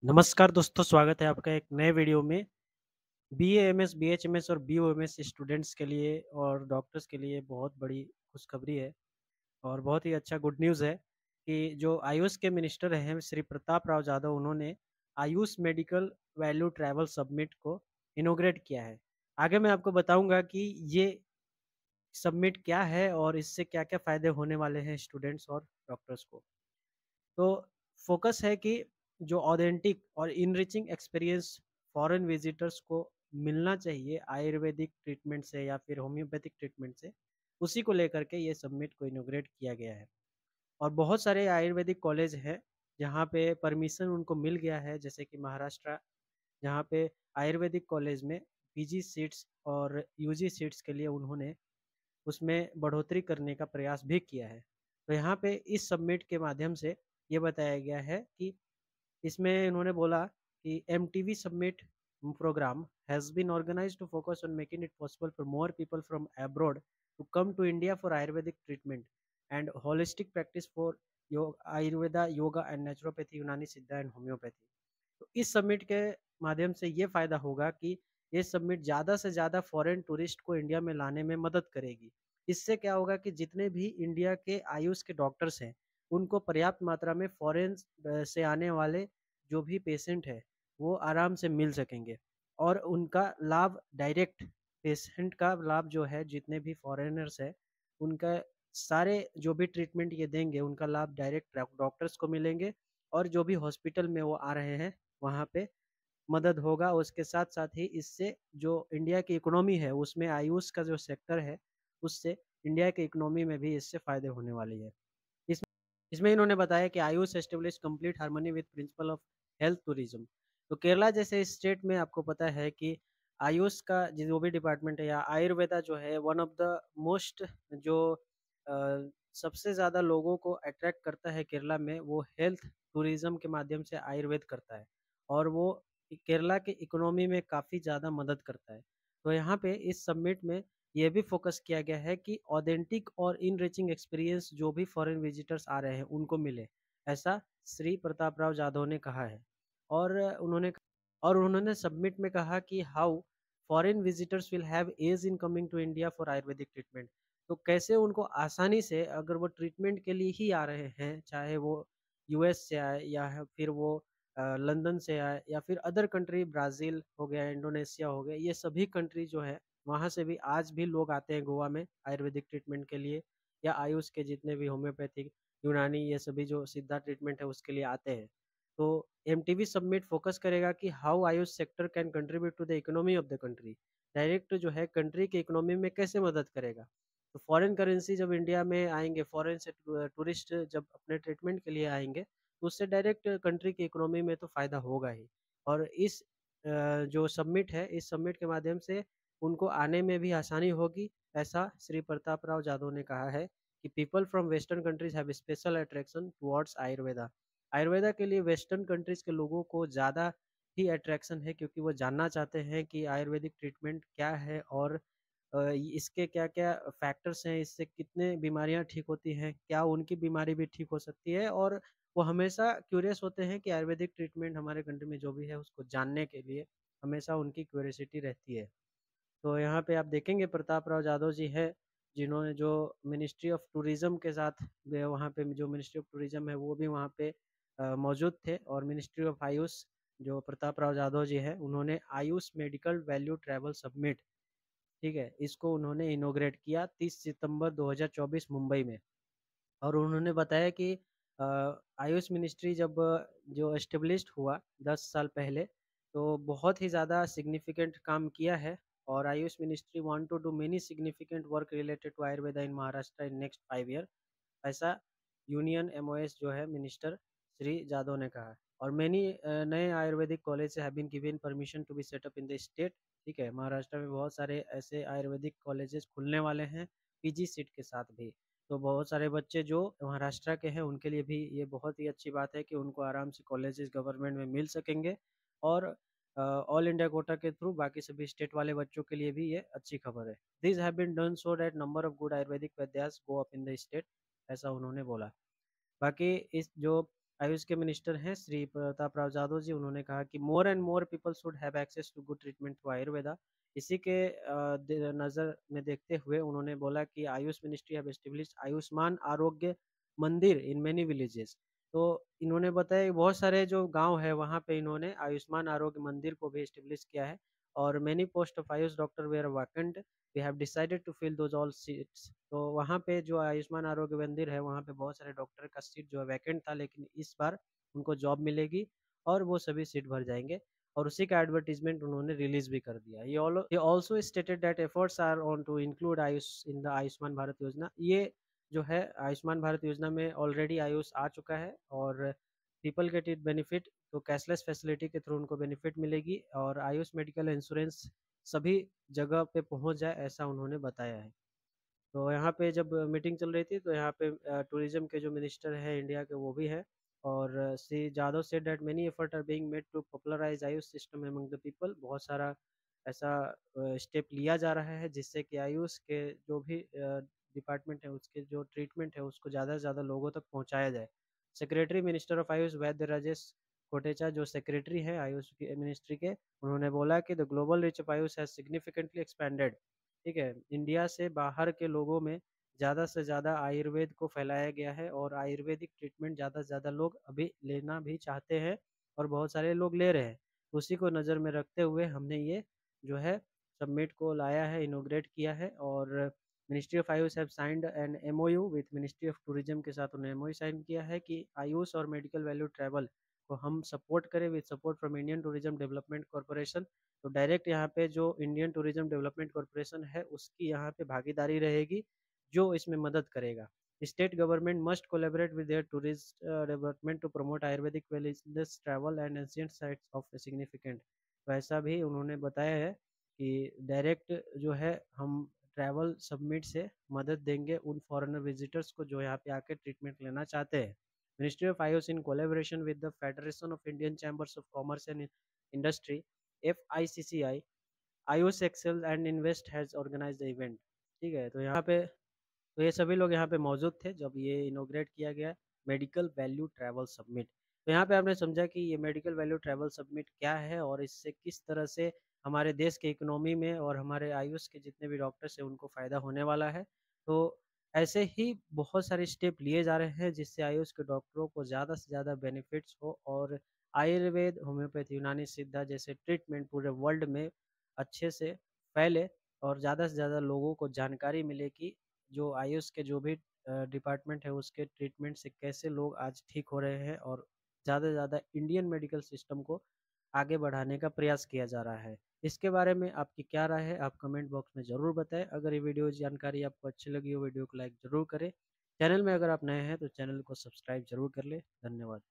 नमस्कार दोस्तों, स्वागत है आपका एक नए वीडियो में। बीए, एमएस, बीएचएमएस और बीओएमएस स्टूडेंट्स के लिए और डॉक्टर्स के लिए बहुत बड़ी खुशखबरी है और बहुत ही अच्छा गुड न्यूज़ है कि जो आयुष के मिनिस्टर हैं श्री प्रताप राव जाधव, उन्होंने Ayush medical value travel summit को इनॉग्रेट किया है। आगे मैं आपको बताऊंगा कि ये समिट क्या है और इससे क्या-क्या फ़ायदे होने वाले हैं स्टूडेंट्स और डॉक्टर्स को। तो फोकस है कि जो ऑथेंटिक और इनरिचिंग एक्सपीरियंस फॉरेन विजिटर्स को मिलना चाहिए आयुर्वेदिक ट्रीटमेंट से या फिर होम्योपैथिक ट्रीटमेंट से, उसी को लेकर के ये समिट को इनोग्रेट किया गया है। और बहुत सारे आयुर्वेदिक कॉलेज हैं जहाँ पे परमिशन उनको मिल गया है, जैसे कि महाराष्ट्र, जहाँ पे आयुर्वेदिक कॉलेज में पीजी सीट्स और यूजी सीट्स के लिए उन्होंने उसमें बढ़ोतरी करने का प्रयास भी किया है। तो यहाँ पे इस समिट के माध्यम से ये बताया गया है कि इसमें इन्होंने बोला कि MTV summit program has been organised to focus on making it possible for more people from abroad to come to India for Ayurvedic treatment and holistic practice for Ayurveda, yoga and naturopathy, Unani Siddha and homeopathy. तो इस summit के माध्यम से ये फ़ायदा होगा कि ये समिट ज़्यादा से ज़्यादा फॉरेन टूरिस्ट को इंडिया में लाने में मदद करेगी। इससे क्या होगा कि जितने भी इंडिया के आयुष के डॉक्टर्स हैं, उनको पर्याप्त मात्रा में फॉरेन से आने वाले जो भी पेशेंट है, वो आराम से मिल सकेंगे और उनका लाभ डायरेक्ट, पेशेंट का लाभ जो है, जितने भी फॉरेनर्स हैं, उनका सारे जो भी ट्रीटमेंट ये देंगे, उनका लाभ डायरेक्ट डॉक्टर्स को मिलेंगे और जो भी हॉस्पिटल में वो आ रहे हैं, वहाँ पे मदद होगा। उसके साथ-साथ ही इससे जो इंडिया की इकोनॉमी है, उसमें आयुष का जो सेक्टर है, उससे इंडिया की इकोनॉमी में भी इससे फ़ायदे होने वाली है। इस इसमें इन्होंने बताया कि Ayush establish complete harmony with principle of health tourism. तो केरला जैसे स्टेट में आपको पता है कि आयुष का जो भी डिपार्टमेंट है या आयुर्वेदा जो है, वन ऑफ द मोस्ट जो सबसे ज़्यादा लोगों को अट्रैक्ट करता है केरला में, वो हेल्थ टूरिज्म के माध्यम से आयुर्वेद करता है और वो केरला की इकोनॉमी में काफ़ी ज़्यादा मदद करता है। तो यहाँ पे इस समिट में ये भी फोकस किया गया है कि ऑथेंटिक और इनरिचिंग एक्सपीरियंस जो भी फॉरेन विजिटर्स आ रहे हैं उनको मिले, ऐसा श्री प्रताप राव जाधव ने कहा है। और उन्होंने समिट में कहा कि how foreign visitors will have ease in coming to India for Ayurvedic treatment. तो कैसे उनको आसानी से, अगर वो ट्रीटमेंट के लिए ही आ रहे हैं, चाहे वो यूएस से आए या फिर वो लंदन से आए या फिर अदर कंट्री, ब्राज़ील हो गया, इंडोनेशिया हो गया, ये सभी कंट्री जो है, वहाँ से भी आज भी लोग आते हैं गोवा में आयुर्वेदिक ट्रीटमेंट के लिए या आयुष के जितने भी होम्योपैथिक, यूनानी, ये सभी जो सिद्धा ट्रीटमेंट है उसके लिए आते हैं। तो एमटीवी समिट फोकस करेगा कि how AYUSH sector can contribute to the economy of the country. Direct जो है कंट्री की इकोनॉमी में कैसे मदद करेगा। तो फॉरेन करेंसी जब इंडिया में आएँगे, फॉरेन से टूरिस्ट जब अपने ट्रीटमेंट के लिए आएँगे, तो उससे डायरेक्ट कंट्री की इकोनॉमी में तो फ़ायदा होगा ही। और इस जो समिट है, इस समिट के माध्यम से उनको आने में भी आसानी होगी, ऐसा श्री प्रताप राव जाधव ने कहा है कि people from western countries have special attraction towards Ayurveda. Ayurveda के लिए वेस्टर्न कंट्रीज़ के लोगों को ज़्यादा ही अट्रैक्शन है, क्योंकि वो जानना चाहते हैं कि आयुर्वेदिक ट्रीटमेंट क्या है और इसके क्या-क्या फैक्टर्स हैं, इससे कितने बीमारियाँ ठीक होती हैं, क्या उनकी बीमारी भी ठीक हो सकती है, और वो हमेशा क्यूरियस होते हैं कि आयुर्वेदिक ट्रीटमेंट हमारे कंट्री में जो भी है उसको जानने के लिए हमेशा उनकी क्यूरियोसिटी रहती है। तो यहाँ पे आप देखेंगे प्रताप राव जाधव जी हैं, जिन्होंने जो मिनिस्ट्री ऑफ टूरिज़्म के साथ वहाँ पे जो मिनिस्ट्री ऑफ टूरिज़्म है वो भी वहाँ पे मौजूद थे, और मिनिस्ट्री ऑफ आयुष जो प्रताप राव जाधव जी हैं, उन्होंने Ayush medical value travel summit, ठीक है, इसको उन्होंने इनॉग्रेट किया 30 सितंबर 2024 मुंबई में। और उन्होंने बताया कि अ, आयुष मिनिस्ट्री जब जो एस्टेब्लिश्ड हुआ 10 साल पहले, तो बहुत ही ज़्यादा सिग्निफिकेंट काम किया है और AYUSH ministry want to do many significant work related to Ayurveda in Maharashtra in next 5 year, ऐसा यूनियन एमओएस जो है मिनिस्टर श्री जादव ने कहा। और मैनी नए Ayurvedic college have been given permission to be set up in the state, ठीक है, महाराष्ट्र में बहुत सारे ऐसे आयुर्वेदिक कॉलेजेस खुलने वाले हैं पीजी सीट के साथ भी। तो बहुत सारे बच्चे जो महाराष्ट्र के हैं उनके लिए भी ये बहुत ही अच्छी बात है कि उनको आराम से कॉलेजेस गवर्नमेंट में मिल सकेंगे, और ऑल इंडिया कोटा के थ्रू बाकी सभी स्टेट वाले बच्चों के लिए भी ये अच्छी खबर है। This have been done so that number of good Ayurvedic vaidyas go up in the state, ऐसा उन्होंने बोला। बाकी इस जो आयुष के मिनिस्टर हैं श्री प्रताप राव जाधव जी, उन्होंने कहा कि more and more people should have access to good treatment through Ayurveda. इसी के नज़र में देखते हुए उन्होंने बोला कि AYUSH ministry have established Ayushman Arogya Mandir in many villages. तो इन्होंने बताया कि बहुत सारे जो गांव है वहाँ पे इन्होंने आयुष्मान आरोग्य मंदिर को भी एस्टेब्लिश किया है, और many post of AYUSH doctor were vacant, we have decided to fill those all seats. तो वहाँ पे जो आयुष्मान आरोग्य मंदिर है वहाँ पे बहुत सारे डॉक्टर का सीट जो है वैकेंट था, लेकिन इस बार उनको जॉब मिलेगी और वो सभी सीट भर जाएंगे, और उसी का एडवर्टीजमेंट उन्होंने रिलीज भी कर दिया। ये also stated that efforts are on to include AYUSH in the Ayushman Bharat Yojana. ये जो है आयुष्मान भारत योजना में ऑलरेडी आयुष आ चुका है, और पीपल गेट इट बेनिफिट, तो कैशलेस फैसिलिटी के थ्रू उनको बेनिफिट मिलेगी, और आयुष मेडिकल इंश्योरेंस सभी जगह पे पहुंच जाए, ऐसा उन्होंने बताया है। तो यहाँ पे जब मीटिंग चल रही थी तो यहाँ पे टूरिज्म के जो मिनिस्टर है इंडिया के वो भी है, और Shri Jadhav said that many effort are being made to popularise AYUSH system among the people. बहुत सारा ऐसा स्टेप लिया जा रहा है जिससे कि आयुष के जो भी डिपार्टमेंट है उसके जो ट्रीटमेंट है उसको ज़्यादा से ज़्यादा लोगों तक पहुँचाया जाए। सेक्रेटरी मिनिस्टर ऑफ आयुष वैद्य राजेश कोटेचा, जो सेक्रेटरी है आयुष की मिनिस्ट्री के, उन्होंने बोला कि the global reach of Ayush has significantly expanded. ठीक है, इंडिया से बाहर के लोगों में ज़्यादा से ज़्यादा आयुर्वेद को फैलाया गया है, और आयुर्वेदिक ट्रीटमेंट ज़्यादा से ज़्यादा लोग अभी लेना भी चाहते हैं, और बहुत सारे लोग ले रहे हैं। उसी को नज़र में रखते हुए हमने ये जो है सबमिट को लाया है, इनोग्रेट किया है, और ministry of Ayush have signed an MOU with ministry of tourism के साथ उन्होंने एमओयू साइन किया है कि आयुष और मेडिकल वैल्यू ट्रैवल को हम सपोर्ट करें with support from Indian tourism development corporation. तो डायरेक्ट यहाँ पे जो इंडियन टूरिज्म डेवलपमेंट कॉरपोरेशन है उसकी यहाँ पे भागीदारी रहेगी, जो इसमें मदद करेगा। State government must collaborate with their tourist development to promote Ayurvedic wellness travel and ancient sites of significant. वैसा भी उन्होंने बताया है कि डायरेक्ट जो है हम ट्रैवल सबमिट से मदद देंगे उन फॉरेनर विजिटर्स को जो यहाँ पे आके ट्रीटमेंट लेना चाहते हैं। Ministry of AYUSH in collaboration with the federation of Indian chambers of commerce and industry FICCI, AYUSH excel and invest has organise the event. ठीक है, तो यहाँ पे तो ये सभी लोग यहाँ पे मौजूद थे जब ये इनोग्रेट किया गया मेडिकल वैल्यू ट्रैवल सबमिट। तो यहाँ पे आपने समझा कि ये मेडिकल वैल्यू ट्रैवल सबमिट क्या है, और इससे किस तरह से हमारे देश के इकोनॉमी में और हमारे आयुष के जितने भी डॉक्टर्स हैं उनको फ़ायदा होने वाला है। तो ऐसे ही बहुत सारे स्टेप लिए जा रहे हैं जिससे आयुष के डॉक्टरों को ज़्यादा से ज़्यादा बेनिफिट्स हो, और आयुर्वेद, होम्योपैथी, यूनानी सिद्धा जैसे ट्रीटमेंट पूरे वर्ल्ड में अच्छे से फैले, और ज़्यादा से ज़्यादा लोगों को जानकारी मिले कि जो आयुष के जो भी डिपार्टमेंट है उसके ट्रीटमेंट से कैसे लोग आज ठीक हो रहे हैं, और ज़्यादा से ज़्यादा इंडियन मेडिकल सिस्टम को आगे बढ़ाने का प्रयास किया जा रहा है। इसके बारे में आपकी क्या राय है आप कमेंट बॉक्स में ज़रूर बताएं। अगर ये वीडियो जानकारी आपको अच्छी लगी हो वीडियो को लाइक ज़रूर करें। चैनल में अगर आप नए हैं तो चैनल को सब्सक्राइब जरूर कर ले। धन्यवाद।